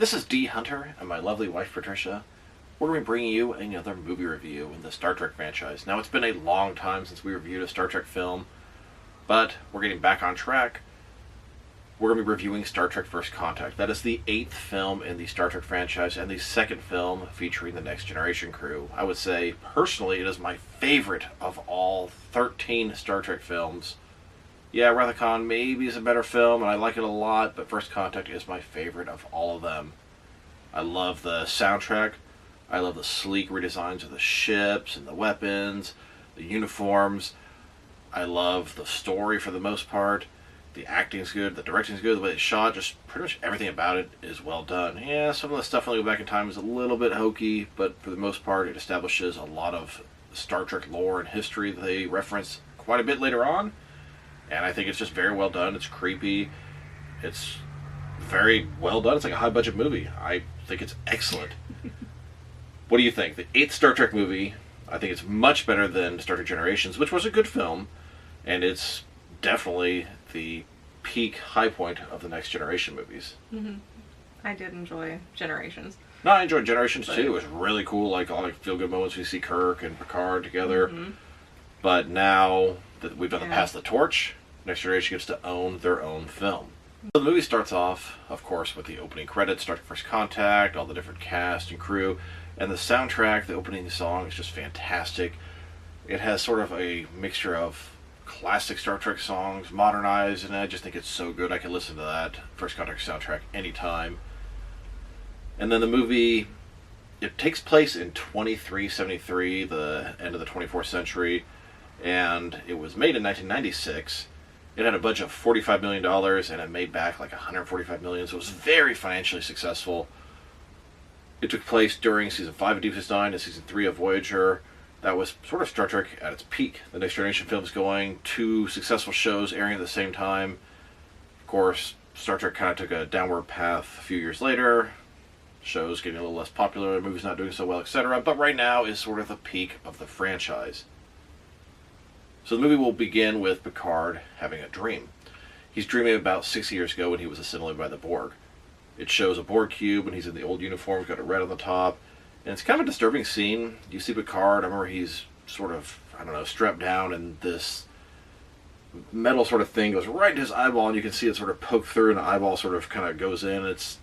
This is dHunter and my lovely wife Patricia. We're going to be bringing you another movie review in the Star Trek franchise. Now, it's been a long time since we reviewed a Star Trek film, but we're getting back on track. We're going to be reviewing Star Trek First Contact. That is the 8th film in the Star Trek franchise and the 2nd film featuring the Next Generation crew. I would say, personally, it is my favorite of all 13 Star Trek films. Yeah, Wrath of Khan maybe is a better film, and I like it a lot, but First Contact is my favorite of all of them. I love the soundtrack. I love the sleek redesigns of the ships and the weapons, the uniforms. I love the story for the most part. The acting's good, the directing's good, the way it's shot, just pretty much everything about it is well done. Yeah, some of the stuff when I go back in time is a little bit hokey, but for the most part it establishes a lot of Star Trek lore and history that they reference quite a bit later on. And I think it's just very well done. It's creepy. It's very well done. It's like a high-budget movie. I think it's excellent. What do you think? The 8th Star Trek movie, I think it's much better than Star Trek Generations, which was a good film, and it's definitely the peak high point of the Next Generation movies. Mm-hmm. I did enjoy Generations. No, I enjoyed Generations too. It was really cool, like all the feel-good moments we see Kirk and Picard together. Mm-hmm. But now that we've done the Pass the Torch, Next Generation gets to own their own film. So the movie starts off, of course, with the opening credits, Star Trek First Contact, all the different cast and crew, and the soundtrack, the opening song is just fantastic. It has sort of a mixture of classic Star Trek songs, modernized, and I just think it's so good. I can listen to that First Contact soundtrack anytime. And then the movie, it takes place in 2373, the end of the 24th century, and it was made in 1996. It had a budget of $45 million, and it made back like $145 million, so it was very financially successful. It took place during Season 5 of Deep Space Nine and Season 3 of Voyager. That was sort of Star Trek at its peak. The Next Generation films going, 2 successful shows airing at the same time. Of course, Star Trek kind of took a downward path a few years later. Shows getting a little less popular, movies not doing so well, etc. But right now is sort of the peak of the franchise. So the movie will begin with Picard having a dream. He's dreaming about 6 years ago when he was assimilated by the Borg. It shows a Borg cube and he's in the old uniform, got a red on the top. And it's kind of a disturbing scene. You see Picard, I remember he's sort of, strapped down, and this metal sort of thing goes right into his eyeball, and you can see it sort of poke through, and the eyeball sort of kind of goes in. It's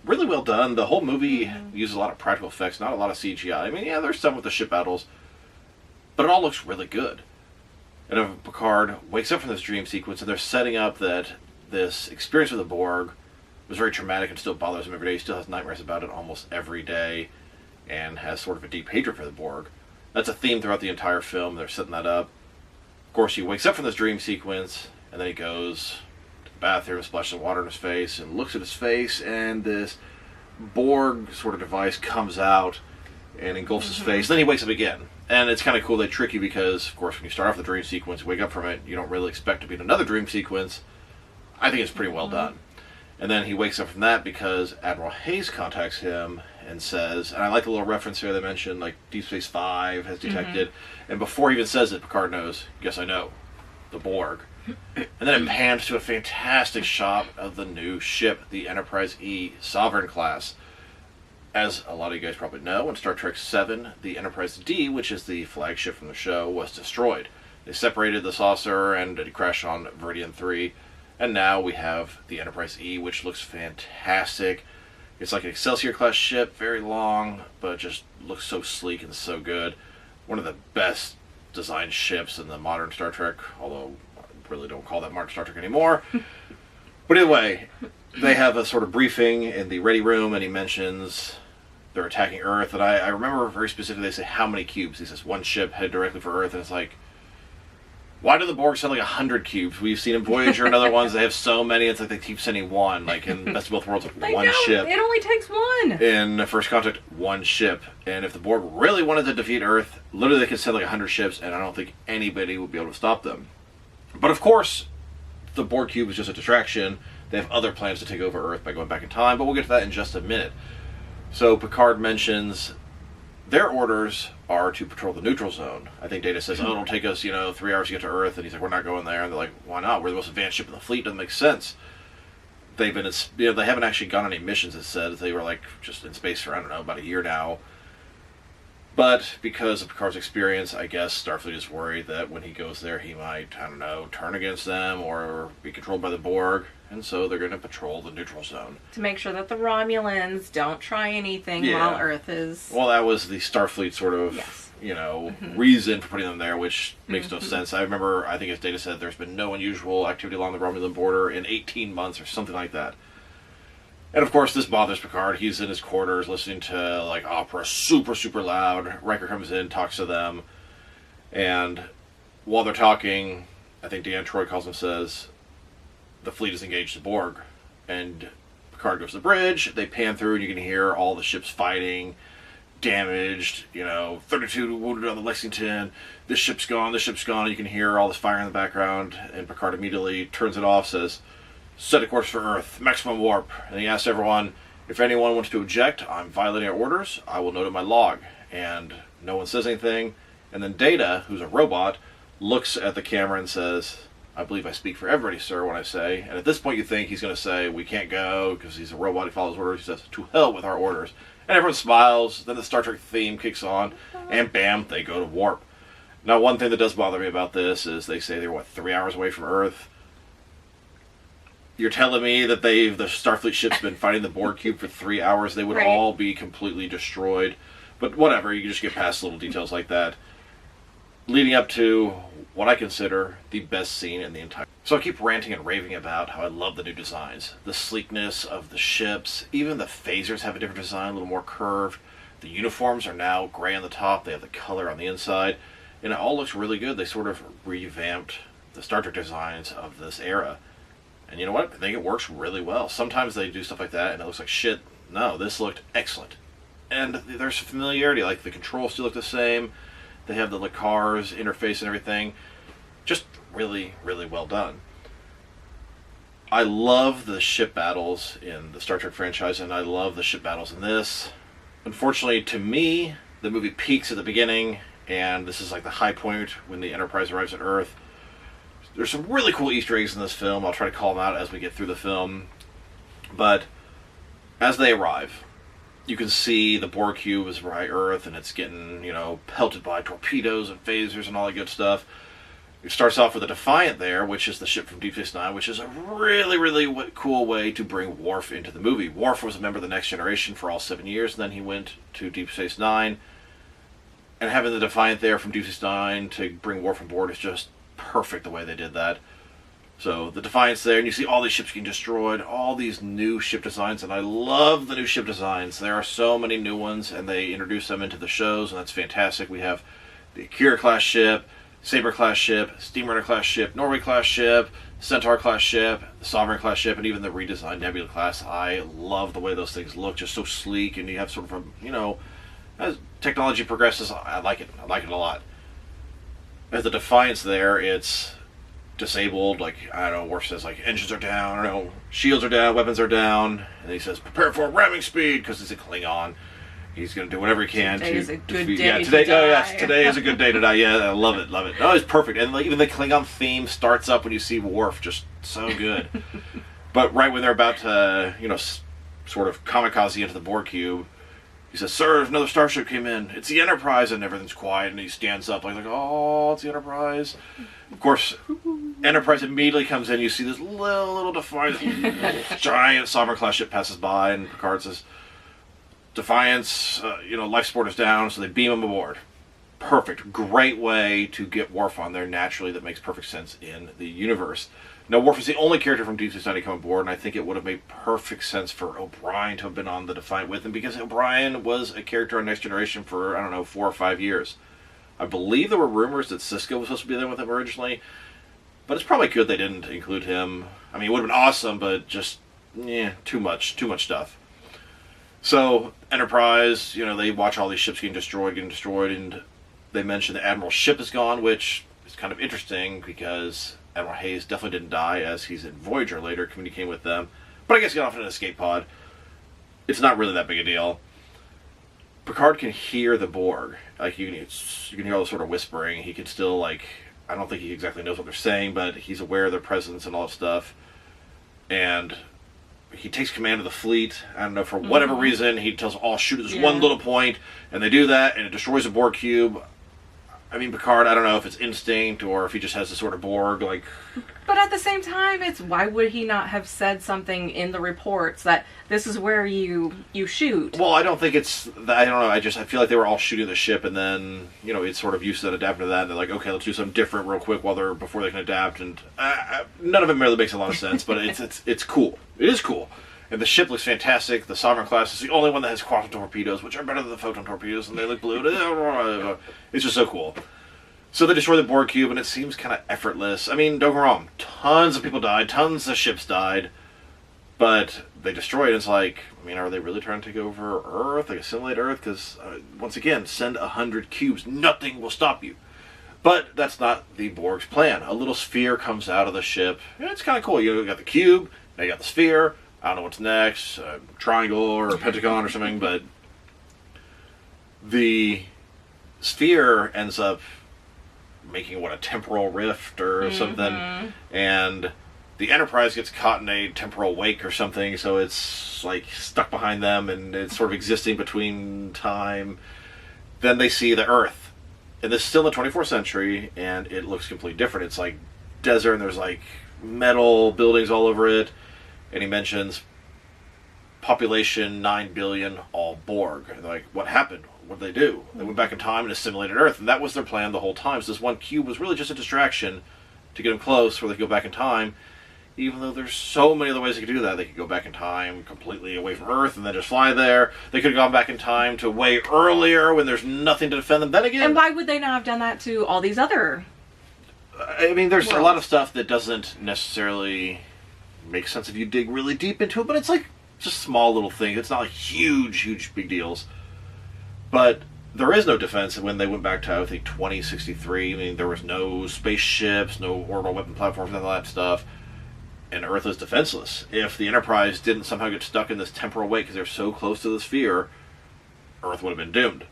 really well done. The whole movie uses a lot of practical effects, not a lot of CGI. I mean, yeah, there's some with the ship battles, but it all looks really good. And Picard wakes up from this dream sequence, and they're setting up that this experience with the Borg was very traumatic and still bothers him every day. He still has nightmares about it almost every day, and has sort of a deep hatred for the Borg. That's a theme throughout the entire film. They're setting that up. Of course, he wakes up from this dream sequence, and then he goes to the bathroom, splashes some water in his face, and looks at his face, and this Borg sort of device comes out and engulfs his face. Then he wakes up again. And it's kind of cool. They trick you because, of course, when you start off the dream sequence, wake up from it, you don't really expect to be in another dream sequence. I think it's pretty well done. And then he wakes up from that because Admiral Hayes contacts him and says, and I like the little reference here they mentioned, like Deep Space 5 has detected, and before he even says it, Picard knows, yes, I know, the Borg. And then it pans to a fantastic shot of the new ship, the Enterprise E Sovereign class. As a lot of you guys probably know, in Star Trek VII, the Enterprise D, which is the flagship from the show, was destroyed. They separated the saucer and it crashed on Veridian 3. And now we have the Enterprise E, which looks fantastic. It's like an Excelsior-class ship, very long, but just looks so sleek and so good. One of the best designed ships in the modern Star Trek, although I really don't call that modern Star Trek anymore. But anyway, they have a sort of briefing in the ready room, and he mentions they're attacking Earth. And I remember very specifically they say how many cubes. He says one ship head directly for Earth, and it's like, why do the Borg send like 100 cubes? We've seen in Voyager and other ones, they have so many, it's like they keep sending one. Like in Best of Both Worlds, one ship. It only takes one. In First Contact, one ship. And if the Borg really wanted to defeat Earth, literally they could send like 100 ships, and I don't think anybody would be able to stop them. But of course, the Borg cube is just a distraction. They have other plans to take over Earth by going back in time, but we'll get to that in just a minute. So Picard mentions their orders are to patrol the neutral zone. I think Data says, it'll take us, 3 hours to get to Earth, and he's like, we're not going there. And they're like, why not? We're the most advanced ship in the fleet. Doesn't make sense. they've been, they haven't actually gone on any missions. It said they were like just in space for, I don't know, about a year now. But because of Picard's experience, I guess Starfleet is worried that when he goes there, he might, I don't know, turn against them or be controlled by the Borg. And so they're going to patrol the neutral zone. To make sure that the Romulans don't try anything Yeah. while Earth is... Well, that was the Starfleet sort of, Yes. reason for putting them there, which makes no sense. I remember, I think as Data said, there's been no unusual activity along the Romulan border in 18 months or something like that. And of course, this bothers Picard. He's in his quarters listening to like opera, super, super loud. Riker comes in, talks to them, and while they're talking, I think Deanne Troi calls and says, the fleet is engaged the Borg. And Picard goes to the bridge, they pan through, and you can hear all the ships fighting, damaged, 32 wounded on the Lexington, this ship's gone, you can hear all this fire in the background, and Picard immediately turns it off, says, set a course for Earth, maximum warp. And he asks everyone, if anyone wants to object, I'm violating our orders, I will note in my log. And no one says anything. And then Data, who's a robot, looks at the camera and says, I believe I speak for everybody, sir, when I say. And at this point you think he's going to say, we can't go, because he's a robot, he follows orders. He says, to hell with our orders. And everyone smiles, then the Star Trek theme kicks on, and bam, they go to warp. Now, one thing that does bother me about this is they say they're, 3 hours away from Earth? You're telling me that the Starfleet ship's been fighting the Borg cube for 3 hours? They would Right. all be completely destroyed. But whatever, you can just get past little details like that. Leading up to what I consider the best scene in the entire... So I keep ranting and raving about how I love the new designs. The sleekness of the ships, even the phasers have a different design, a little more curved. The uniforms are now gray on the top, they have the color on the inside. And it all looks really good. They sort of revamped the Star Trek designs of this era. And you know what? I think it works really well. Sometimes they do stuff like that and it looks like shit. No, this looked excellent. And there's familiarity, like the controls still look the same. They have the Lacar's interface and everything. Just really, really well done. I love the ship battles in the Star Trek franchise, and I love the ship battles in this. Unfortunately, to me, the movie peaks at the beginning, and this is like the high point when the Enterprise arrives at Earth. There's some really cool Easter eggs in this film. I'll try to call them out as we get through the film. But as they arrive, you can see the Borg cube is by Earth, and it's getting, pelted by torpedoes and phasers and all that good stuff. It starts off with a Defiant there, which is the ship from Deep Space Nine, which is a really, really cool way to bring Worf into the movie. Worf was a member of the Next Generation for all 7 years, and then he went to Deep Space Nine. And having the Defiant there from Deep Space Nine to bring Worf on board is just perfect the way they did that. So the Defiant's there, and you see all these ships getting destroyed, all these new ship designs, and I love the new ship designs. There are so many new ones, and they introduce them into the shows, and that's fantastic. We have the Akira-class ship, Saber-class ship, Steamrunner-class ship, Norway-class ship, Centaur-class ship, the Sovereign-class ship, and even the redesigned Nebula-class. I love the way those things look, just so sleek, and you have sort of a, as technology progresses, I like it. I like it a lot. As the Defiant's there, it's disabled, Worf says, engines are down, shields are down, weapons are down, and he says, prepare for ramming speed, because he's a Klingon. He's going to do whatever he can today to is a good defeat... day Yeah, to today, die. yes, today is a good day to die. Yeah, I love it. No, it's perfect. And even the Klingon theme starts up when you see Worf, just so good. But right when they're about to, sort of kamikaze into the Borg cube, he says, sir, another starship came in. It's the Enterprise. And everything's quiet, and he stands up oh, it's the Enterprise. Of course, Enterprise immediately comes in. You see this little Defiant, giant Sovereign-class ship passes by, and Picard says, Defiance, life support is down, so they beam him aboard. Perfect. Great way to get Worf on there naturally. That makes perfect sense in the universe. Now, Worf is the only character from Deep Space Nine to come aboard, and I think it would have made perfect sense for O'Brien to have been on the Defiant with him, because O'Brien was a character on Next Generation for, 4 or 5 years. I believe there were rumors that Sisko was supposed to be there with him originally, but it's probably good they didn't include him. I mean, it would have been awesome, but just, too much stuff. So, Enterprise, they watch all these ships getting destroyed, and they mention the Admiral's ship is gone, which is kind of interesting, because Admiral Hayes definitely didn't die, as he's in Voyager later, communicating with them. But I guess he got off in an escape pod. It's not really that big a deal. Picard can hear the Borg. You can hear all the sort of whispering. He can still, I don't think he exactly knows what they're saying, but he's aware of their presence and all that stuff. And he takes command of the fleet. I don't know, for whatever reason, he tells them all shoot at this one little point, and they do that, and it destroys a Borg cube. I mean, Picard, I don't know if it's instinct or if he just has this sort of Borg, like... But at the same time, it's why would he not have said something in the reports that this is where you shoot? Well, I don't think it's... I don't know, I feel like they were all shooting the ship, and then, it's sort of used to adapting to that, and they're like, okay, let's do something different real quick before they can adapt, and none of it really makes a lot of sense, but it's cool. It is cool. And the ship looks fantastic. The Sovereign class is the only one that has quantum torpedoes, which are better than the photon torpedoes, and they look blue. It's just so cool. So they destroy the Borg cube, and it seems kind of effortless. I mean, don't get me wrong. Tons of people died. Tons of ships died. But they destroy it, and it's like, I mean, are they really trying to take over Earth? Like, assimilate Earth? Because, once again, send 100 cubes. Nothing will stop you. But that's not the Borg's plan. A little sphere comes out of the ship. It's kind of cool. You got the cube, now you got the sphere. I don't know what's next, triangle or a pentagon or something, but the sphere ends up making, a temporal rift or something, and the Enterprise gets caught in a temporal wake or something, so it's, like, stuck behind them, and it's sort of existing between time. Then they see the Earth, and this is still in the 24th century, and it looks completely different. It's, like, desert, and there's, like, metal buildings all over it. And he mentions population 9 billion, all Borg. And they're like, what happened? What did they do? They went back in time and assimilated Earth. And that was their plan the whole time. So this one cube was really just a distraction to get them close where they could go back in time. Even though there's so many other ways they could do that. They could go back in time completely away from Earth and then just fly there. They could have gone back in time to way earlier when there's nothing to defend them. Then again... And why would they not have done that to all these other... I mean, there's a lot of stuff that doesn't necessarily... makes sense if you dig really deep into it, but it's like just small little things. It's not like huge big deals. But there is no defense when they went back to, I think, 2063. I mean, there was no spaceships, no orbital weapon platforms, none of that stuff. And Earth is defenseless. If the Enterprise didn't somehow get stuck in this temporal wake because they're so close to the sphere, Earth would have been doomed.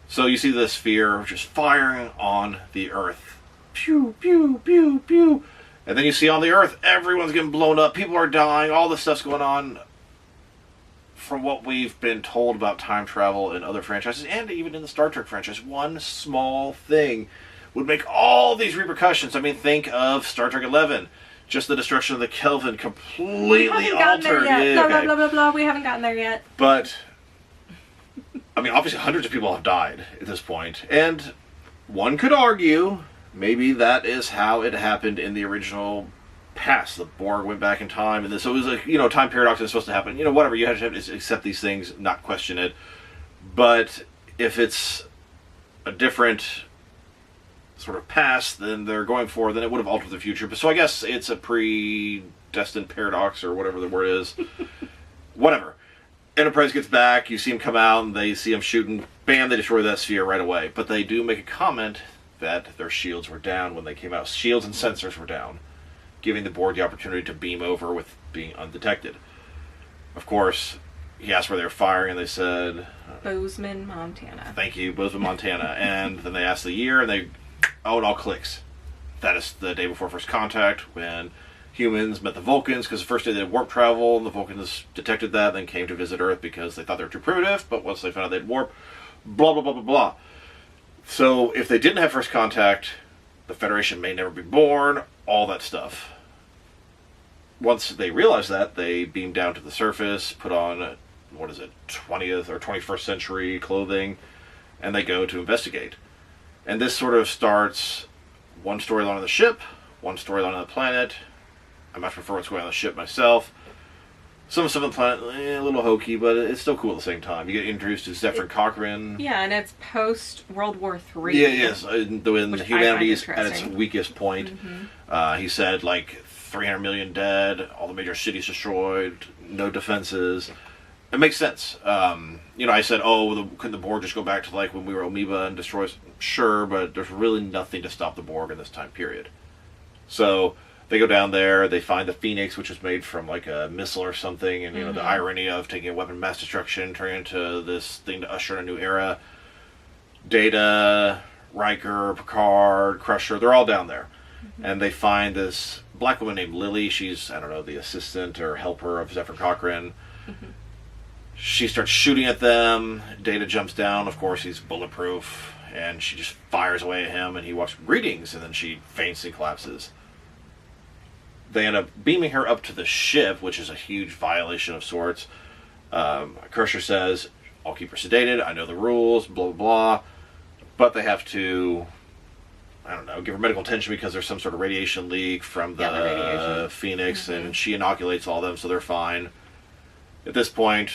So you see the sphere just firing on the Earth. Pew, pew, pew, pew. And then you see on the Earth, everyone's getting blown up. People are dying. All this stuff's going on. From what we've been told about time travel in other franchises, and even in the Star Trek franchise, one small thing would make all these repercussions. I mean, think of Star Trek 11. Just the destruction of the Kelvin completely altered. We haven't gotten there yet. Blah, blah, blah, blah, blah. We haven't gotten there yet. But, I mean, obviously hundreds of people have died at this point. And one could argue... maybe that is how it happened in the original past. The Borg went back in time, and so it was a time paradox that's supposed to happen. Whatever, you have to accept these things, not question it. But if it's a different sort of past than they're going for, then it would have altered the future. But so I guess it's a predestined paradox, or whatever the word is. Whatever. Enterprise gets back, you see him come out, and they see him shooting. Bam, they destroy that sphere right away. But they do make a comment that their shields were down when they came out. Shields and sensors were down, giving the Borg the opportunity to beam over with being undetected. Of course, he asked where they were firing, and they said... Bozeman, Montana. Thank you, Bozeman, Montana. And then they asked the year, and it all clicks. That is the day before first contact, when humans met the Vulcans, because the first day they did warp travel, and the Vulcans detected that, then came to visit Earth because they thought they were too primitive, but once they found out they'd warp, blah, blah, blah, blah, blah. So, if they didn't have first contact, the Federation may never be born, all that stuff. Once they realized that, they beamed down to the surface, put on, 20th or 21st century clothing, and they go to investigate. And this sort of starts one storyline on the ship, one storyline on the planet. I much prefer what's going on the ship myself. Some stuff on the planet, a little hokey, but it's still cool at the same time. You get introduced to Zephyr Cochrane. Yeah, and it's post-World War III. Yeah, yes. When humanity is at its weakest point. He said, 300 million dead, all the major cities destroyed, no defenses. It makes sense. I said, couldn't the Borg just go back to, when we were Amoeba and destroy us? Sure, but there's really nothing to stop the Borg in this time period. So... they go down there, they find the Phoenix, which was made from a missile or something, and the irony of taking a weapon of mass destruction, turning it into this thing to usher in a new era. Data, Riker, Picard, Crusher, they're all down there. and they find this black woman named Lily. She's, I don't know, the assistant or helper of Zephyr Cochrane. She starts shooting at them. Data jumps down. Of course, he's bulletproof, and she just fires away at him, and he walks, greetings, and then she faints and collapses. They end up beaming her up to the ship, which is a huge violation of sorts. Crusher says, I'll keep her sedated, I know the rules, blah, blah, blah. But they have to, I don't know, give her medical attention because there's some sort of radiation leak from the Phoenix, and she inoculates all of them, so they're fine. At this point,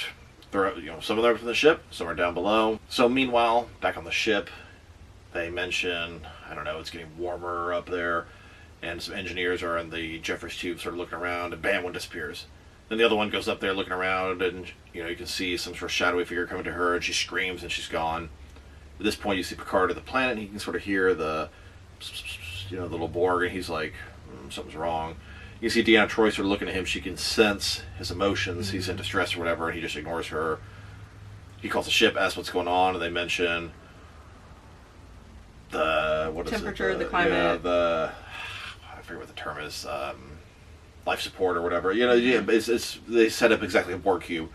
they're, some of them are from the ship, some are down below. So meanwhile, back on the ship, they mention, I don't know, it's getting warmer up there, and some engineers are in the Jeffers tube sort of looking around, and bam, one disappears. Then the other one goes up there looking around, and you can see some sort of shadowy figure coming to her, and she screams, and she's gone. At this point, you see Picard at the planet, and he can sort of hear the little Borg, and he's like, something's wrong. You see Deanna Troi sort of looking at him. She can sense his emotions. He's in distress or whatever, and he just ignores her. He calls the ship, asks what's going on, and they mention the temperature, the climate. Yeah, I forget what the term is. Life support or whatever. They set up exactly a Borg cube.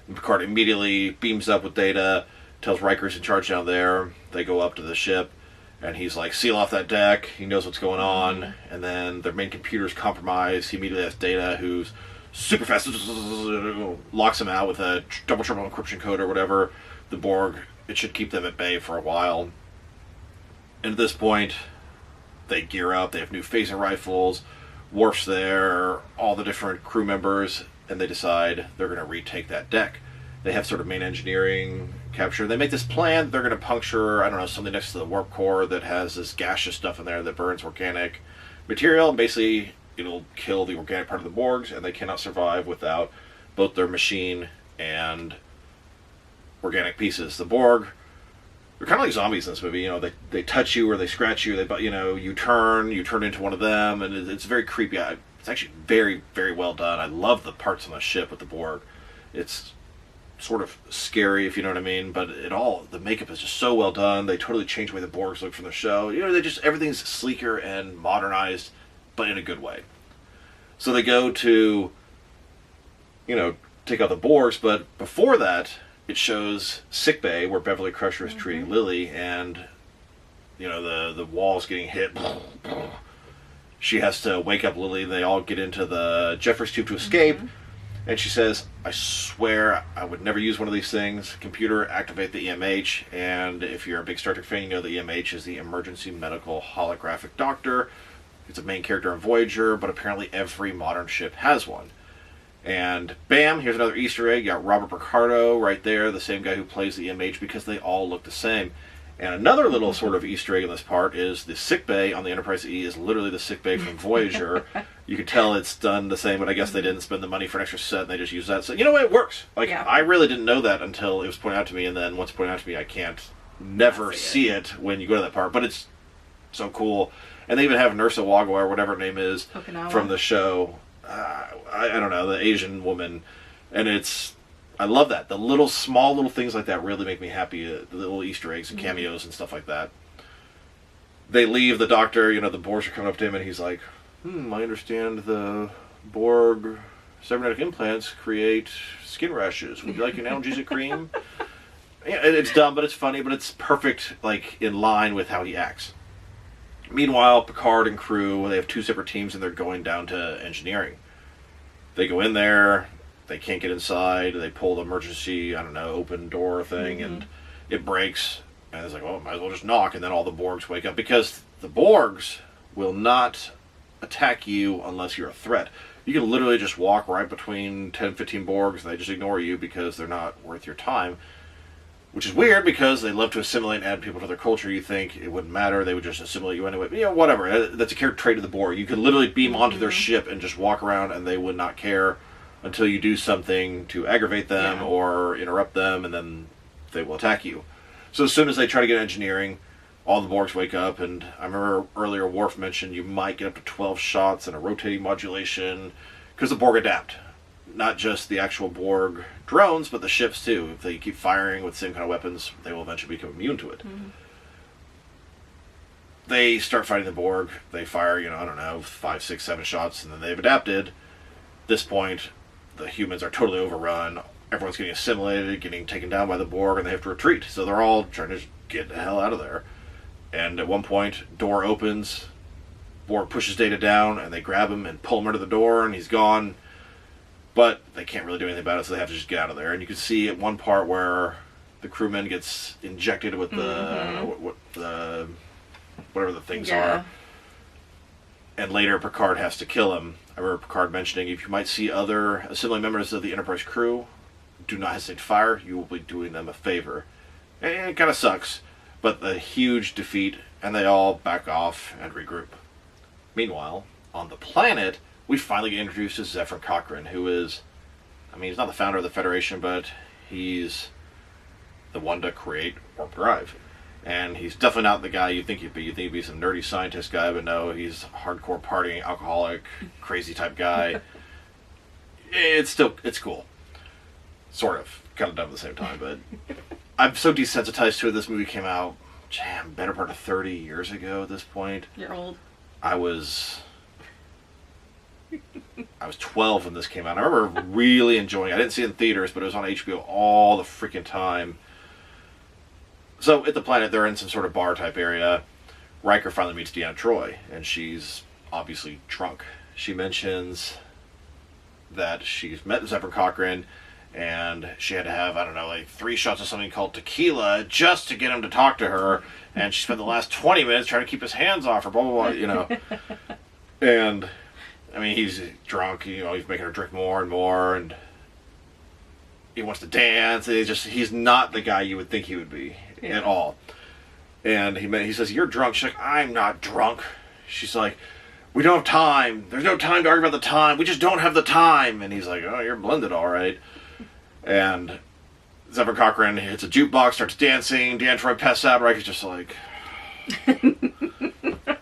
And Picard immediately beams up with Data, tells Riker's in charge down there. They go up to the ship, and he's like, seal off that deck. He knows what's going on. And then their main computer's compromised. He immediately has Data, who's super fast, locks him out with a double triple encryption code or whatever. The Borg, it should keep them at bay for a while. And at this point, they gear up. They have new phaser rifles. Worf's there, all the different crew members, and they decide they're going to retake that deck. They have sort of main engineering capture. They make this plan. They're going to puncture, I don't know, something next to the warp core that has this gaseous stuff in there that burns organic material. And basically, it'll kill the organic part of the Borgs, and they cannot survive without both their machine and organic pieces. The Borg, they're kind of like zombies in this movie. They touch you or they scratch you. You turn into one of them, and it's very creepy. It's actually very, very well done. I love the parts on the ship with the Borg. It's sort of scary, if you know what I mean, but the makeup is just so well done. They totally changed the way the Borgs look from the show. Everything's sleeker and modernized, but in a good way. So they go to, take out the Borgs, but before that, it shows sickbay where Beverly Crusher is treating Lily, and the wall's getting hit. She has to wake up Lily. They all get into the Jeffers tube to escape, and she says, I swear I would never use one of these things. Computer, activate the EMH. And if you're a big Star Trek fan, you know the EMH is the Emergency Medical Holographic Doctor. It's a main character on Voyager, but apparently every modern ship has one. And bam, here's another Easter egg. You got Robert Picardo right there, the same guy who plays the EMH, because they all look the same. And another little sort of Easter egg in this part is the sickbay on the Enterprise E is literally the sickbay from Voyager. You can tell it's done the same, but I guess they didn't spend the money for an extra set, and they just used that. So, it works. I really didn't know that until it was pointed out to me, and then once pointed out to me, I can't never see it when you go to that part. But it's so cool. And they even have Nursa Wagawa, or whatever her name is, from the show. I don't know, the Asian woman, and I love that. The small little things like that really make me happy. The little Easter eggs and cameos and stuff like that. They leave. The doctor, the Borgs are coming up to him, and he's like, I understand the Borg cybernetic implants create skin rashes. Would you like an analgesic cream? Yeah, it's dumb, but it's funny, but it's perfect, in line with how he acts. Meanwhile, Picard and crew, they have two separate teams, and they're going down to engineering. They go in there, they can't get inside, they pull the emergency, open door thing, and it breaks, and it's like, might as well just knock, and then all the Borgs wake up, because the Borgs will not attack you unless you're a threat. You can literally just walk right between 10, 15 Borgs, and they just ignore you because they're not worth your time. Which is weird because they love to assimilate and add people to their culture. You think it wouldn't matter, they would just assimilate you anyway. Whatever. That's a character trait of the Borg. You could literally beam onto their ship and just walk around, and they would not care until you do something to aggravate them or interrupt them, and then they will attack you. So as soon as they try to get engineering, all the Borgs wake up, and I remember earlier Worf mentioned you might get up to 12 shots and a rotating modulation, because the Borg adapt. Not just the actual Borg drones, but the ships too. If they keep firing with the same kind of weapons, they will eventually become immune to it. they start fighting the Borg. They fire, I don't know, 5, 6, 7 shots, and then they've adapted. At this point, the humans are totally overrun. Everyone's getting assimilated, getting taken down by the Borg, and they have to retreat. So they're all trying to get the hell out of there. And at one point, door opens, Borg pushes Data down, and they grab him and pull him under the door, and he's gone. But they can't really do anything about it, so they have to just get out of there. And you can see at one part where the crewman gets injected with the whatever the things are. And later Picard has to kill him. I remember Picard mentioning, if you might see other assembling members of the Enterprise crew, do not hesitate to fire. You will be doing them a favor. And it kind of sucks, but the huge defeat, and they all back off and regroup. Meanwhile, on the planet, we finally get introduced to Zefram Cochrane, who is, he's not the founder of the Federation, but he's the one to create warp drive. And he's definitely not the guy you think he'd be. You think he'd be some nerdy scientist guy, but no, he's a hardcore partying, alcoholic, crazy type guy. It's cool. Sort of. Kind of dumb at the same time, but I'm so desensitized to it. This movie came out, better part of 30 years ago at this point. You're old. I was 12 when this came out. I remember really enjoying it. I didn't see it in theaters, but it was on HBO all the freaking time. So at the planet, they're in some sort of bar type area. Riker finally meets Deanna Troi, and she's obviously drunk. She mentions that she's met Zefram Cochrane, and she had to have, 3 shots of something called tequila just to get him to talk to her. And she spent the last 20 minutes trying to keep his hands off her, blah, blah, blah, And, he's drunk, he's making her drink more and more, and he wants to dance. And he's not the guy you would think he would be at all. And he says, "You're drunk." She's like, "I'm not drunk." She's like, "We don't have time. There's no time to argue about the time. We just don't have the time." And he's like, "Oh, you're blended all right." And Zefram Cochrane hits a jukebox, starts dancing. Deanna Troi passes out. Riker's just like...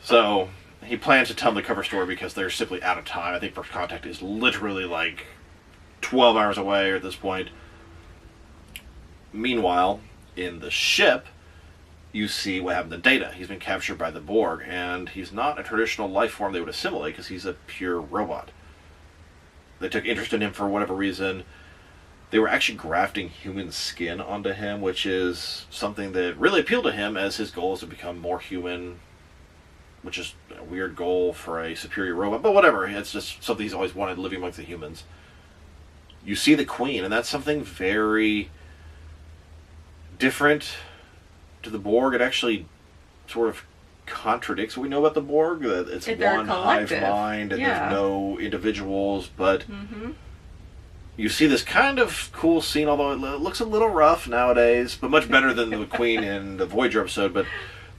So he plans to tell them the cover story because they're simply out of time. I think First Contact is literally 12 hours away at this point. Meanwhile, in the ship, you see what happened to Data. He's been captured by the Borg, and he's not a traditional life form they would assimilate because he's a pure robot. They took interest in him for whatever reason. They were actually grafting human skin onto him, which is something that really appealed to him, as his goal is to become more human, which is a weird goal for a superior robot, but whatever. It's just something he's always wanted, living amongst the humans. You see the Queen, and that's something very different to the Borg. It actually sort of contradicts what we know about the Borg, that it's one hive mind and there's no individuals, but you see this kind of cool scene, although it looks a little rough nowadays, but much better than the Queen in the Voyager episode. But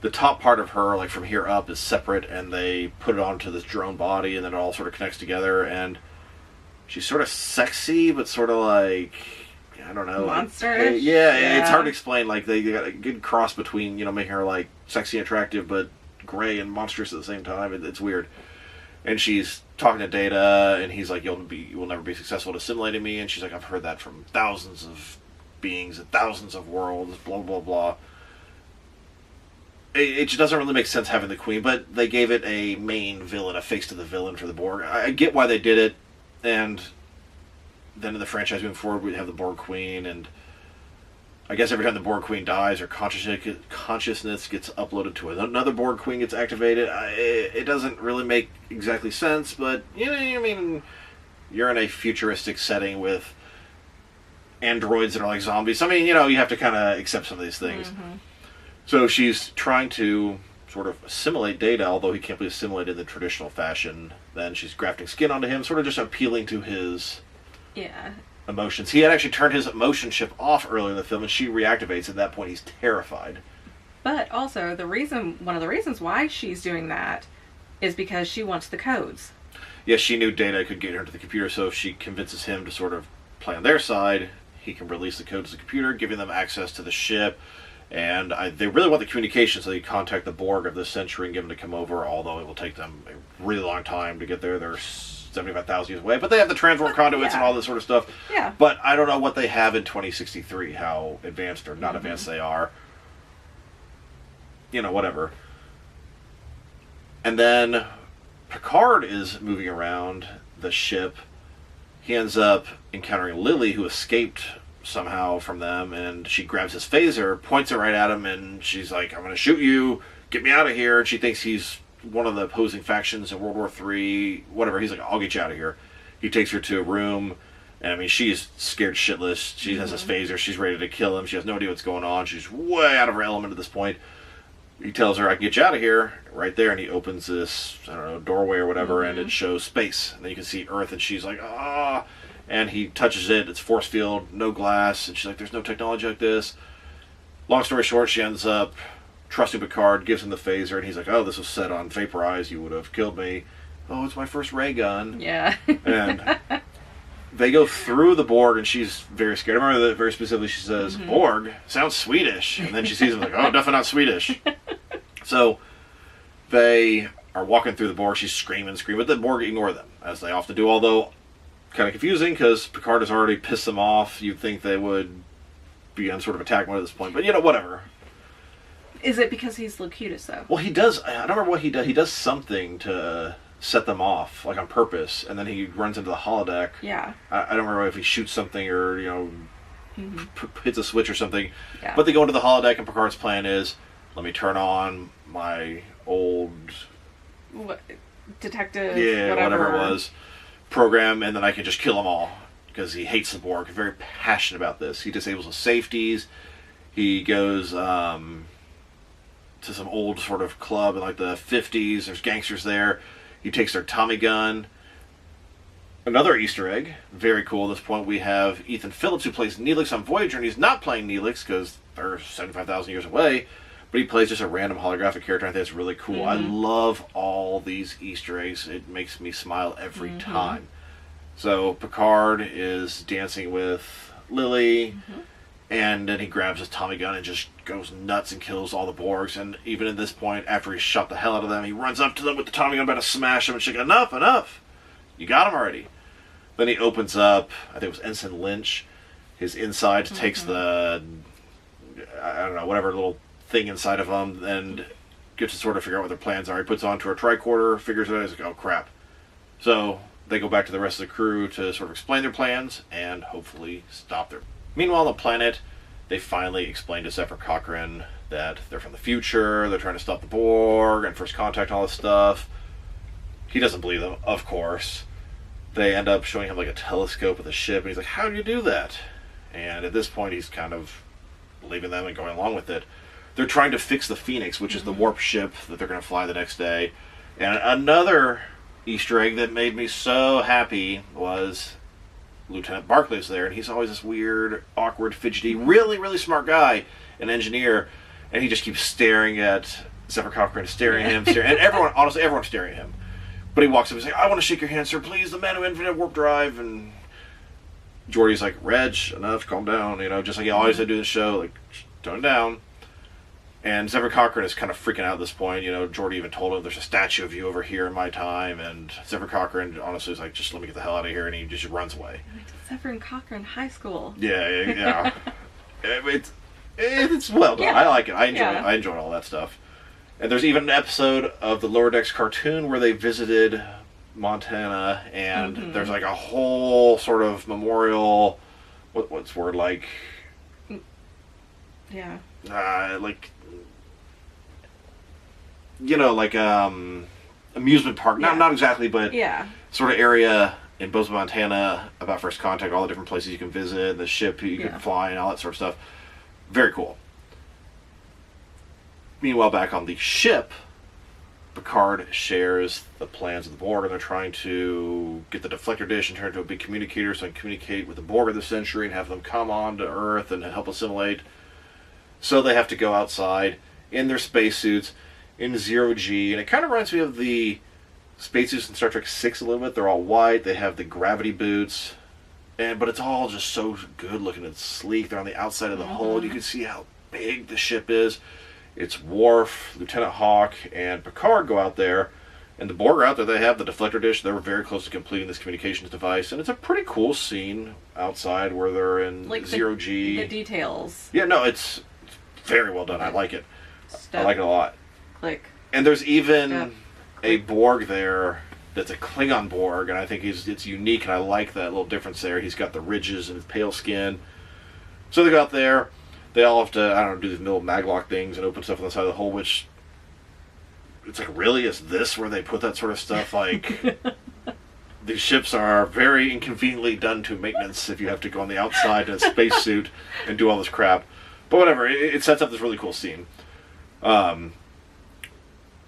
the top part of her, from here up, is separate, and they put it onto this drone body, and then it all sort of connects together, and she's sort of sexy, but sort of I don't know. Monster-ish? Yeah, it's hard to explain. They got a good cross between, making her sexy and attractive, but gray and monstrous at the same time. It's weird. And she's talking to Data, and he's like, you will never be successful at assimilating me. And she's like, I've heard that from thousands of beings and thousands of worlds, blah, blah, blah. It just doesn't really make sense having the Queen, but they gave it a main villain, a face to the villain for the Borg. I get why they did it, and then in the franchise moving forward, we have the Borg Queen, and I guess every time the Borg Queen dies or consciousness gets uploaded to another Borg Queen gets activated. It doesn't really make exactly sense, but you're in a futuristic setting with androids that are like zombies. You have to kind of accept some of these things. Mm-hmm. So she's trying to sort of assimilate Data, although he can't be assimilated in the traditional fashion. Then she's grafting skin onto him, sort of just appealing to his emotions. He had actually turned his emotion chip off earlier in the film, and she reactivates. At that point, he's terrified. But also, one of the reasons why she's doing that is because she wants the codes. Yes, she knew Data could get her to the computer, so if she convinces him to sort of play on their side, he can release the codes to the computer, giving them access to the ship. And they really want the communication, so they contact the Borg of this century and get them to come over, although it will take them a really long time to get there. They're 75,000 years away, but they have the transwarp conduits and all this sort of stuff. Yeah. But I don't know what they have in 2063, how advanced or not advanced they are. Whatever. And then Picard is moving around the ship. He ends up encountering Lily, who escaped somehow from them, and she grabs his phaser, points it right at him, and she's like, I'm going to shoot you, get me out of here. And she thinks he's one of the opposing factions in World War III, whatever. He's like, I'll get you out of here. He takes her to a room, and I mean, she's scared shitless. She has this phaser, she's ready to kill him, she has no idea what's going on, she's way out of her element at this point. He tells her, I can get you out of here, right there, and he opens this, I don't know, doorway or whatever, and it shows space. And then you can see Earth, and she's like, ah, and he touches it, it's force field, no glass, and she's like, there's no technology like this. Long story short, she ends up trusting Picard, gives him the phaser, and he's like, oh, this was set on vaporize, you would have killed me. Oh, it's my first ray gun. Yeah. And they go through the Borg, and she's very scared. I remember that very specifically, she says, Borg? Sounds Swedish. And then she sees him like, oh, definitely not Swedish. So they are walking through the Borg, she's screaming, but the Borg ignore them, as they often do, although kind of confusing, because Picard has already pissed them off. You'd think they would be on sort of attack mode at this point, but whatever. Is it because he's Locutus, though? Well, he does, I don't remember what he does. He does something to set them off, like on purpose, and then he runs into the holodeck. Yeah. I don't remember if he shoots something or, hits a switch or something. Yeah. But they go into the holodeck, and Picard's plan is, let me turn on my old... What, detective, whatever it was, program, and then I can just kill them all. Because he hates the Borg, very passionate about this. He disables the safeties. He goes to some old sort of club in like the 50s. There's gangsters there. He takes their Tommy gun. Another Easter egg. Very cool. At this point, we have Ethan Phillips, who plays Neelix on Voyager, and he's not playing Neelix because they're 75,000 years away, but he plays just a random holographic character. I think it's really cool. I love all these Easter eggs. It makes me smile every time. So Picard is dancing with Lily, and then he grabs his Tommy gun and just goes nuts and kills all the Borgs. And even at this point, after he shot the hell out of them, he runs up to them with the Tommy gun, about to smash them, and she's like, enough! You got him already. Then he opens up, I think it was Ensign Lynch, his insides, takes the, I don't know, whatever little thing inside of him, and gets to sort of figure out what their plans are. He puts onto a tricorder, figures it out, he's like, oh crap. So they go back to the rest of the crew to sort of explain their plans and hopefully stop them. Meanwhile, on the planet, they finally explain to Zephyr Cochrane that they're from the future, they're trying to stop the Borg, and First Contact, and all this stuff. He doesn't believe them, of course. They end up showing him like a telescope of the ship, and he's like, how do you do that? And at this point, he's kind of believing them and going along with it. They're trying to fix the Phoenix, which is the warp ship that they're going to fly the next day. And another Easter egg that made me so happy was Lieutenant Barclay's there, and he's always this weird, awkward, fidgety, really, really smart guy, an engineer, and he just keeps staring at Zephyr Cochrane, staring at him, and everyone, honestly, everyone's staring at him. But he walks up and he's like, I want to shake your hand, sir, please, the man who invented warp drive. And Geordi's like, Reg, enough, calm down, just like he always did do the show, like, tone it down. And Zephyr Cochrane is kind of freaking out at this point. Geordi even told him there's a statue of you over here in my time. And Zephyr Cochrane honestly is like, just let me get the hell out of here. And he just runs away. Zephyr Cochrane High School. Yeah. It's well done. Yeah. I like it. I enjoy it. I enjoyed all that stuff. And there's even an episode of the Lower Decks cartoon where they visited Montana. And there's like a whole sort of memorial. What's the word? Like. Yeah. Like amusement park. Not exactly, but sort of area in Bozeman, Montana about First Contact, all the different places you can visit, the ship you can fly, and all that sort of stuff. Very cool. Meanwhile, back on the ship, Picard shares the plans of the Borg, and they're trying to get the deflector dish and turn it into a big communicator so they can communicate with the Borg of the century and have them come on to Earth and help assimilate. So they have to go outside in their spacesuits in zero-G, and it kind of reminds me of the spacesuits in Star Trek 6 a little bit. They're all white, they have the gravity boots, but it's all just so good looking and sleek. They're on the outside of the hull. You can see how big the ship is. It's Worf, Lieutenant Hawk, and Picard go out there, and the Borg are out there. They have the deflector dish. They're very close to completing this communications device, and it's a pretty cool scene outside where they're in like zero-G. The details. Yeah, no, it's very well done. I like it. I like it a lot. Click. And there's even... a Borg there that's a Klingon Borg, and I think it's unique, and I like that little difference there. He's got the ridges and his pale skin. So they go out there. They all have to, I don't know, do these little maglock things and open stuff on the side of the hull, which it's like, really? Is this where they put that sort of stuff? Like, these ships are very inconveniently done to maintenance if you have to go on the outside in a spacesuit and do all this crap. But whatever, it sets up this really cool scene.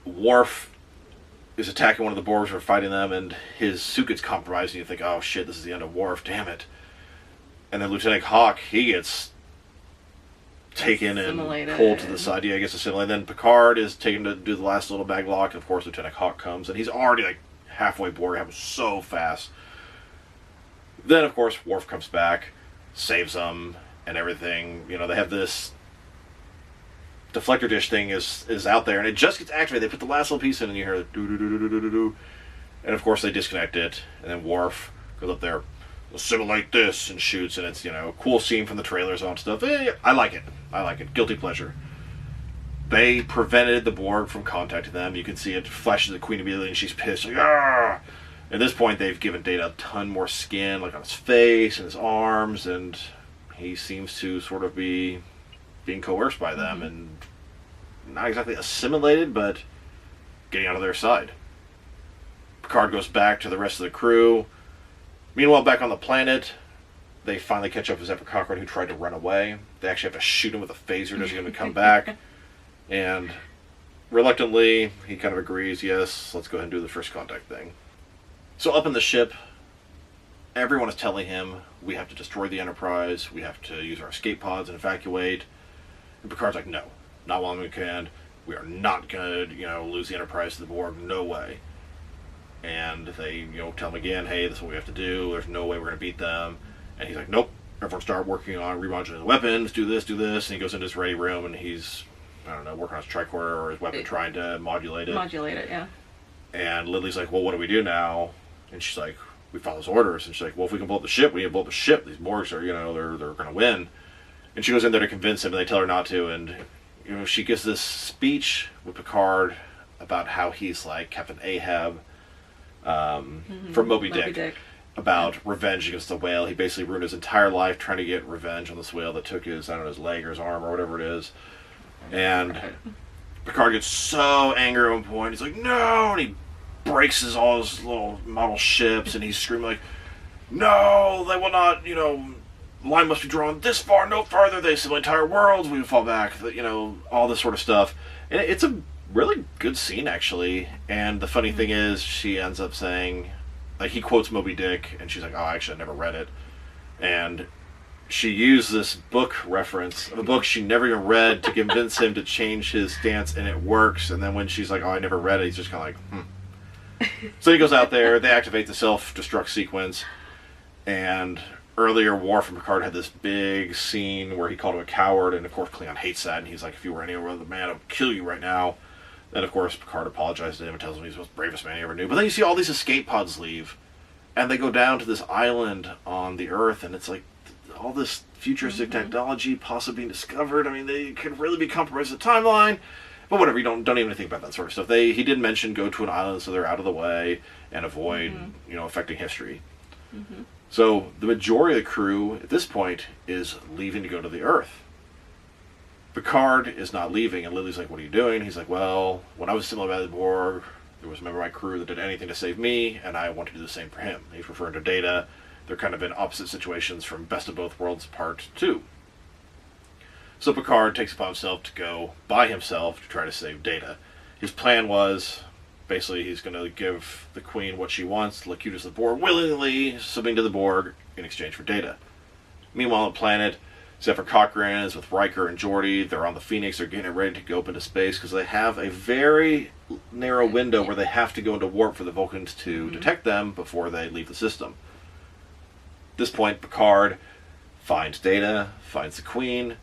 Worf is attacking one of the Borgs or fighting them, and his suit gets compromised, and you think, oh shit, this is the end of Worf, damn it. And then Lieutenant Hawk, he gets taken and pulled to the side. Yeah, I guess assimilated. Then Picard is taken to do the last little bag lock, and of course Lieutenant Hawk comes, and he's already like halfway Borg. It happens so fast. Then of course Worf comes back, saves them, and everything. You know, they have this deflector dish thing is out there, and it just gets activated. They put the last little piece in, and you hear do do do do do do do, and of course they disconnect it, and then Worf goes up there, assimilate this, and shoots, and it's, you know, a cool scene from the trailers on stuff. I like it. Guilty pleasure. They prevented the Borg from contacting them. You can see it flashes the Queen immediately, and she's pissed. Like, ah! At this point, they've given Data a ton more skin, like on his face and his arms, and he seems to sort of be being coerced by them, and not exactly assimilated, but getting out of their side. Picard goes back to the rest of the crew. Meanwhile, back on the planet, they finally catch up with Zephyr Cochrane, who tried to run away. They actually have to shoot him with a phaser to get him to come back. And reluctantly, he kind of agrees, yes, let's go ahead and do the first contact thing. So up in the ship, everyone is telling him, we have to destroy the Enterprise, we have to use our escape pods and evacuate. And Picard's like, no, not while I'm in command. We are not going to, lose the Enterprise to the Borg, no way. And they, tell him again, hey, this is what we have to do. There's no way we're going to beat them. And he's like, nope. Everyone start working on remodulating the weapons, do this. And he goes into his ready room, and he's, working on his tricorder or his weapon, trying to modulate it. Modulate it, yeah. And Lily's like, well, what do we do now? And she's like, we follow his orders. And she's like, well, if we can blow up the ship, we need to blow up the ship. These Borgs are, they're going to win. And she goes in there to convince him, and they tell her not to. And, she gives this speech with Picard about how he's like Captain Ahab, from Moby Dick, about revenge against the whale. He basically ruined his entire life trying to get revenge on this whale that took his, his leg or his arm or whatever it is. And Picard gets so angry at one point. He's like, no! And he breaks all his little model ships, and he's screaming like, no! They will not, line must be drawn this far, no farther. They assimilate entire worlds. We will fall back. All this sort of stuff. And it's a really good scene, actually. And the funny thing is, she ends up saying, like, he quotes Moby Dick, and she's like, oh, actually, I never read it. And she used this book reference of a book she never even read to convince him to change his stance, and it works. And then when she's like, oh, I never read it, he's just kind of like, So he goes out there, they activate the self-destruct sequence, and earlier Worf and Picard had this big scene where he called him a coward, and of course Klingon hates that, and he's like, if you were any other man, I'd kill you right now. Then, of course, Picard apologizes to him and tells him he's the most bravest man he ever knew. But then you see all these escape pods leave, and they go down to this island on the Earth, and it's like all this futuristic technology possibly being discovered. I mean, they could really be compromising the timeline. But whatever, you don't even think about that sort of stuff. He did mention go to an island so they're out of the way and avoid, affecting history. So the majority of the crew at this point is leaving to go to the Earth. Picard is not leaving, and Lily's like, what are you doing? He's like, well, when I was assimilated by the Borg, there was a member of my crew that did anything to save me, and I want to do the same for him. He's referring to Data. They're kind of in opposite situations from Best of Both Worlds Part 2. So Picard takes it upon himself to go by himself to try to save Data. His plan was, basically, he's going to give the Queen what she wants, Locutus the Borg, willingly submitting to the Borg in exchange for Data. Meanwhile, on the planet, Zephyr Cochrane is with Riker and Geordi. They're on the Phoenix. They're getting it ready to go up into space because they have a very narrow window where they have to go into warp for the Vulcans to detect them before they leave the system. At this point, Picard finds Data, finds the Queen,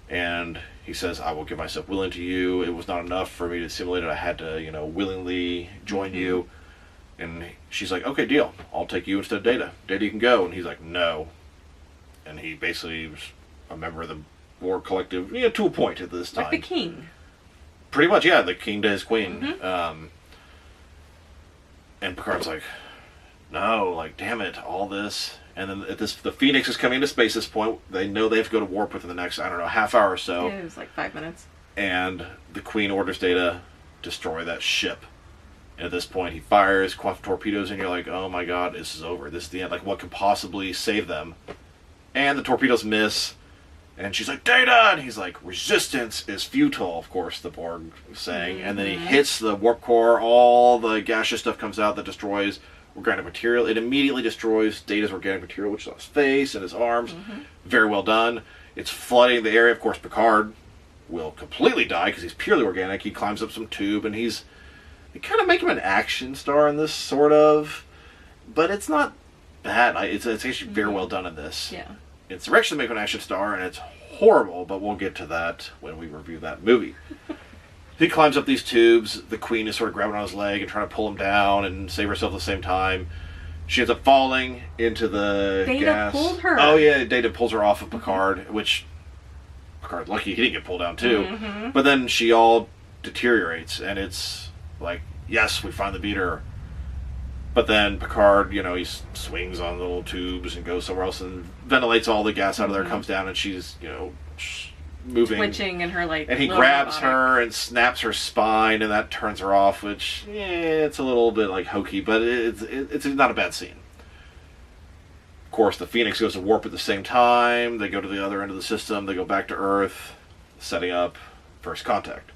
and he says, I will give myself willing to you. It was not enough for me to assimilate it. I had to, willingly join you. And she's like, okay, deal. I'll take you instead of Data. Data, you can go. And he's like, no. And he basically was a member of the Borg collective, to a point at this time. Like the king. Pretty much, yeah, the king to his queen. And Picard's like, no, like, damn it, all this. And then the Phoenix is coming into space at this point. They know they have to go to warp within the next, I don't know, half hour or so. Yeah, it was like 5 minutes. And the Queen orders Data, destroy that ship. And at this point, he fires quantum torpedoes, and you're like, oh my god, this is over. This is the end. Like, what could possibly save them? And the torpedoes miss. And she's like, Data! And he's like, resistance is futile, of course, the Borg is saying. And then he hits the warp core. All the gaseous stuff comes out that destroys organic material. It immediately destroys Data's organic material, which is on his face and his arms. Very well done. It's flooding the area. Of course, Picard will completely die because he's purely organic. He climbs up some tube, and they kind of make him an action star in this, sort of. But it's not bad. It's actually very well done in this. Yeah. It's actually make him an action star, and it's horrible, but we'll get to that when we review that movie. He climbs up these tubes. The Queen is sort of grabbing on his leg and trying to pull him down and save herself at the same time. She ends up falling into the Data gas. pulled her. Oh, yeah, Data pulls her off of Picard, which Picard's lucky he didn't get pulled down, too. But then she all deteriorates, and it's like, yes, we finally beat her. But then Picard, he swings on the little tubes and goes somewhere else and ventilates all the gas out of there, comes down, and she's, moving. Twitching in her, like, and he little grabs robotic. her and snaps her spine, and that turns her off, which, it's a little bit, like, hokey, but it's not a bad scene. Of course, the Phoenix goes to warp at the same time. They go to the other end of the system. They go back to Earth, setting up first contact.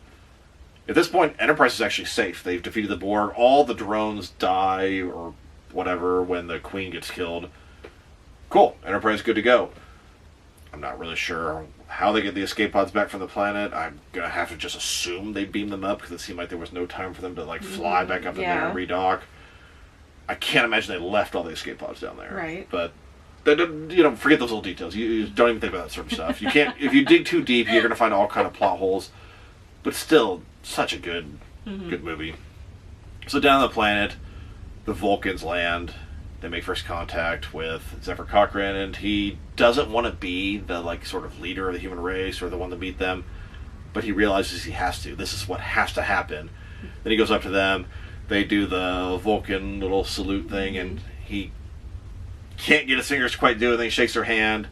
At this point, Enterprise is actually safe. They've defeated the Borg. All the drones die, or whatever, when the Queen gets killed. Cool. Enterprise is good to go. I'm not really sure how they get the escape pods back from the planet. I'm going to have to just assume they beamed them up, because it seemed like there was no time for them to, like, fly back up in there and redock. I can't imagine they left all the escape pods down there. Right. But, forget those little details. You don't even think about that sort of stuff. You can't, if you dig too deep, you're going to find all kind of plot holes. But still, such a good movie. So down on the planet, the Vulcans land. They make first contact with Zephyr Cochrane, and he doesn't want to be the, like, sort of leader of the human race or the one to beat them, but he realizes he has to. This is what has to happen. Then he goes up to them. They do the Vulcan little salute thing, and he can't get his fingers to quite do it. Then he shakes their hand.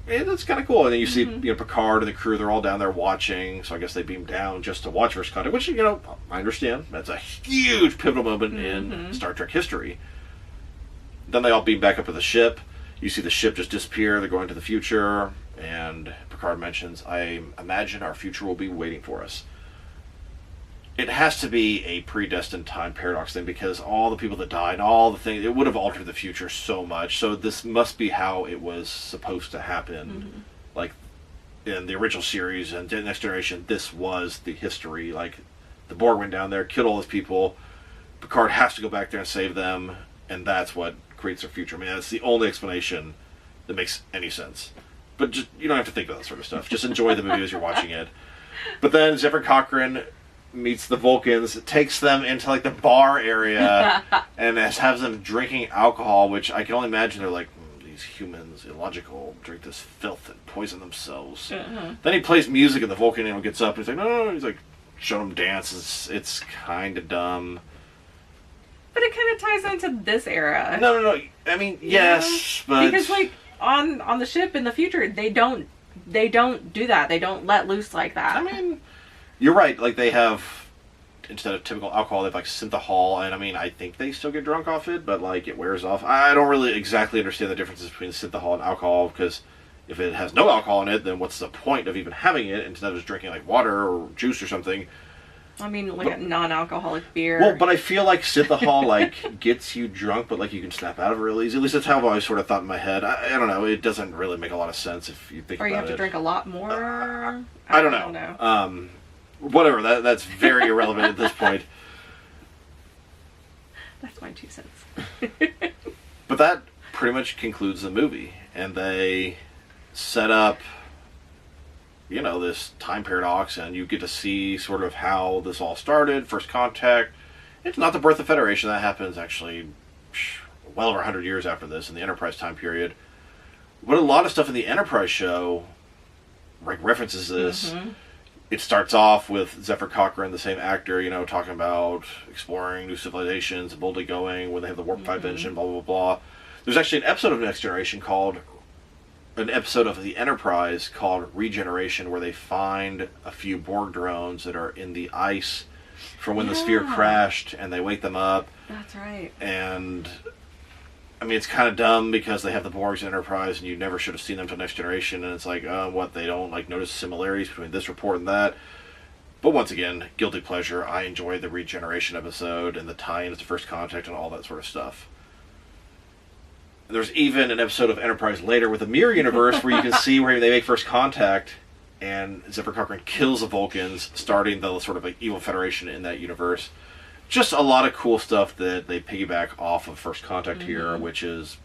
And that's kind of cool. And then you see, Picard and the crew, they're all down there watching. So I guess they beam down just to watch first contact, which, I understand. That's a huge pivotal moment in Star Trek history. Then they all beam back up to the ship. You see the ship just disappear. They're going to the future. And Picard mentions, I imagine our future will be waiting for us. It has to be a predestined time paradox thing, because all the people that died and all the things, it would have altered the future so much. So this must be how it was supposed to happen. Like in the original series and Next Generation, this was the history. Like the Borg went down there, killed all those people. Picard has to go back there and save them, and that's what creates their future. I mean, that's the only explanation that makes any sense. But just, you don't have to think about that sort of stuff. Just enjoy the movie as you're watching it. But then Zephyr Cochrane meets the Vulcans, takes them into, like, the bar area, and has them drinking alcohol, which I can only imagine they're like, these humans, illogical, drink this filth and poison themselves. Then he plays music, and the Vulcan gets up, and he's like, no, he's like, showing them dance. It's kind of dumb. But it kind of ties into this era. No. I mean, yes, but because, like, on the ship in the future, they don't do that. They don't let loose like that. I mean, you're right. Like, they have, instead of typical alcohol, they have, like, synthahol, and I mean, I think they still get drunk off it, but, like, it wears off. I don't really exactly understand the differences between synthahol and alcohol, because if it has no alcohol in it, then what's the point of even having it instead of just drinking, like, water or juice or something? I mean, like, a non-alcoholic beer. Well, but I feel like synthahol, like, gets you drunk, but, like, you can snap out of it really easy. At least that's how I've always sort of thought in my head. I don't know. It doesn't really make a lot of sense if you think about it. Or you have to drink a lot more. I don't know. Whatever. That's very irrelevant at this point. That's my 2 cents. But that pretty much concludes the movie. And they set up, this time paradox, and you get to see sort of how this all started, first contact. It's not the birth of Federation. That happens actually well over 100 years after this in the Enterprise time period. But a lot of stuff in the Enterprise show references this. it starts off with Zephyr Cochrane, the same actor, you know, talking about exploring new civilizations, boldly going when they have the warp pipe engine, blah, blah, blah. There's actually an episode of Next Generation an episode of the Enterprise called Regeneration, where they find a few Borg drones that are in the ice from when the sphere crashed, and they wake them up. That's right. And I mean, it's kind of dumb because they have the Borgs in Enterprise, and you never should have seen them until Next Generation, and it's like, they don't like notice similarities between this report and that. But once again, guilty pleasure. I enjoy the Regeneration episode and the tie-ins to First Contact and all that sort of stuff. There's even an episode of Enterprise later with a mirror universe where you can see where they make first contact, and Zephyr Cochrane kills the Vulcans, starting the sort of like evil Federation in that universe. Just a lot of cool stuff that they piggyback off of First Contact here, which is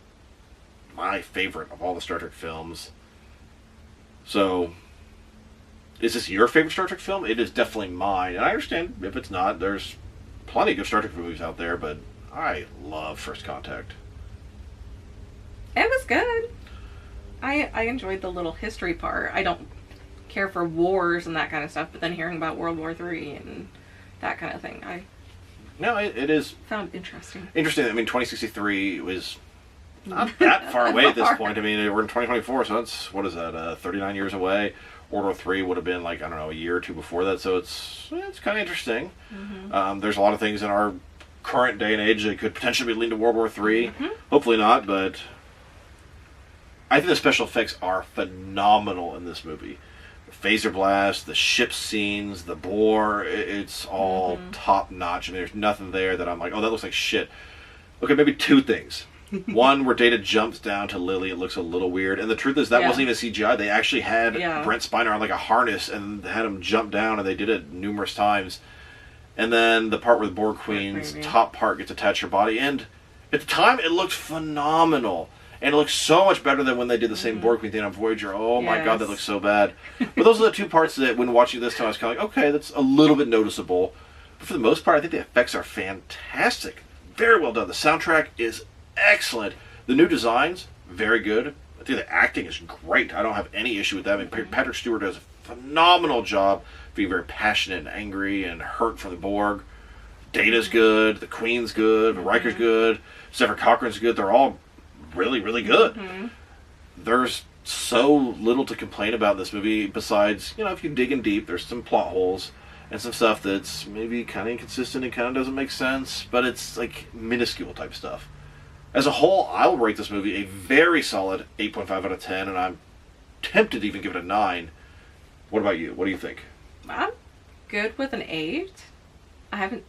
my favorite of all the Star Trek films. So, is this your favorite Star Trek film? It is definitely mine, and I understand if it's not. There's plenty of good Star Trek movies out there, but I love First Contact. It was good. I enjoyed the little history part. I don't care for wars and that kind of stuff, but then hearing about World War III and that kind of thing, it is found interesting. Interesting. I mean, 2063 was not that far away at this point. I mean, we're in 2024, so that's, 39 years away. World War III would have been like, I don't know, a year or two before that, so it's kind of interesting. There's a lot of things in our current day and age that could potentially lead to World War III. Hopefully not, but I think the special effects are phenomenal in this movie. The phaser blast, the ship scenes, the bore, it's all top notch. I mean, there's nothing there that I'm like, oh, that looks like shit. Okay, maybe two things. One, where Data jumps down to Lily, it looks a little weird. And the truth is, that wasn't even CGI. They actually had Brent Spiner on like a harness and had him jump down, and they did it numerous times. And then the part where the Borg Queen's top part gets attached to her body. And at the time, it looked phenomenal. And it looks so much better than when they did the same Borg Queen thing on Voyager. Oh my god, that looks so bad. But those are the two parts that, when watching this time, I was kind of like, okay, that's a little bit noticeable. But for the most part, I think the effects are fantastic. Very well done. The soundtrack is excellent. The new designs, very good. I think the acting is great. I don't have any issue with that. I mean, Patrick Stewart does a phenomenal job being very passionate and angry and hurt for the Borg. Data's good. The Queen's good. Riker's good. Zephyr Cochrane's good. They're all really, really good. There's so little to complain about in this movie besides, if you dig in deep, there's some plot holes and some stuff that's maybe kind of inconsistent and kind of doesn't make sense, but it's like minuscule type stuff. As a whole, I'll rate this movie a very solid 8.5 out of 10, and I'm tempted to even give it a 9. What about you? What do you think? I'm good with an 8. I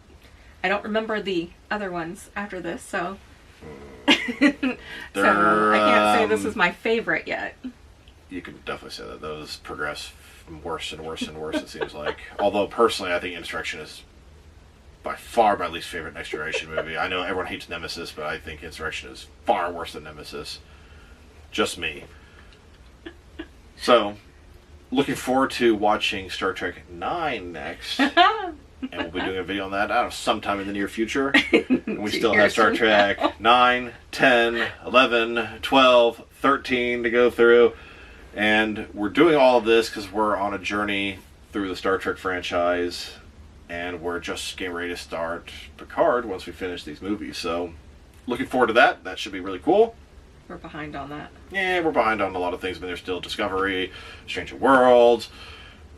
don't remember the other ones after this, so so I can't say this is my favorite yet. You can definitely say that those progress worse and worse and worse, it seems like. Although, personally, I think Insurrection is by far my least favorite Next Generation movie. I know everyone hates Nemesis, but I think Insurrection is far worse than Nemesis. Just me. So, looking forward to watching Star Trek 9 next. And we'll be doing a video on that, I don't know, sometime in the near future. And we still have Star Trek 9, 10, 11, 12, 13 to go through. And we're doing all of this because we're on a journey through the Star Trek franchise. And we're just getting ready to start Picard once we finish these movies. So, looking forward to that. That should be really cool. We're behind on that. Yeah, we're behind on a lot of things, but there's still Discovery, Strange New Worlds.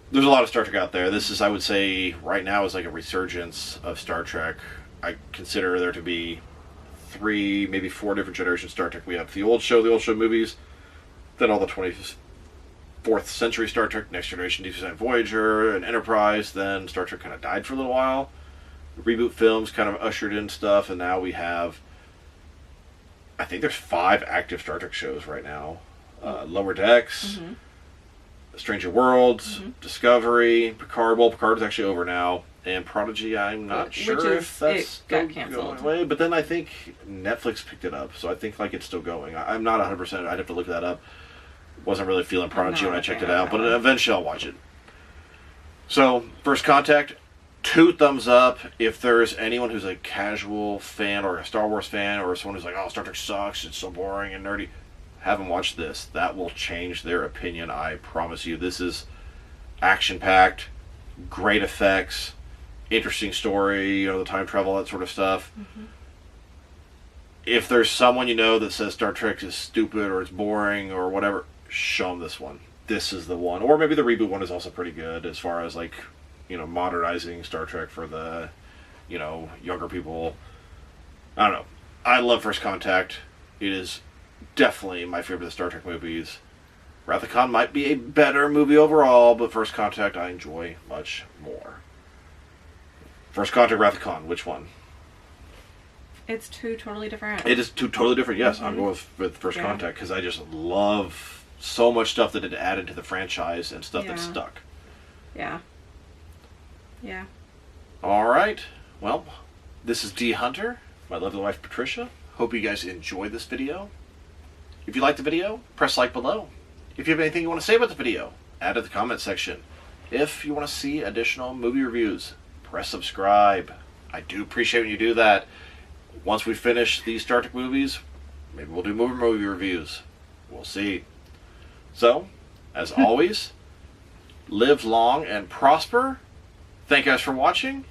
There's a lot of Star Trek out there. This is, I would say, right now is like a resurgence of Star Trek. I consider there to be 3, maybe 4 different generations of Star Trek. We have the old show movies, then all the 24th century Star Trek, Next Generation, Deep Space Nine, Voyager, and Enterprise. Then Star Trek kind of died for a little while. The reboot films kind of ushered in stuff, and now we have, I think there's 5 active Star Trek shows right now. Lower Decks, Stranger Worlds, Discovery, Picard. Well, Picard is actually over now. And Prodigy, I'm not sure if that's still going away. But then I think Netflix picked it up, so I think like it's still going. I'm not 100%. I'd have to look that up. Wasn't really feeling Prodigy when I checked it out, but eventually I'll watch it. So, First Contact, 2 thumbs up. If there's anyone who's a casual fan or a Star Wars fan or someone who's like, oh, Star Trek sucks, it's so boring and nerdy, have them watch this. That will change their opinion, I promise you. This is action-packed, great effects, interesting story, the time travel, that sort of stuff. Mm-hmm. If there's someone that says Star Trek is stupid or it's boring or whatever, show them this one. This is the one. Or maybe the reboot one is also pretty good as far as modernizing Star Trek for the, younger people. I don't know. I love First Contact. It is definitely my favorite of the Star Trek movies. Wrath of Khan might be a better movie overall, but First Contact I enjoy much more. First Contact, Wrath of Khan, which one? It's two totally different. It is two totally different, yes. Mm-hmm. I'm going with First Contact because I just love so much stuff that it added to the franchise and stuff that stuck. Yeah. Yeah. Alright. Well, this is dHunter, my lovely wife Patricia. Hope you guys enjoyed this video. If you liked the video, press like below. If you have anything you want to say about the video, add it in the comment section. If you want to see additional movie reviews, press subscribe. I do appreciate when you do that. Once we finish these Star Trek movies, maybe we'll do movie reviews. We'll see. So, as always, live long and prosper. Thank you guys for watching,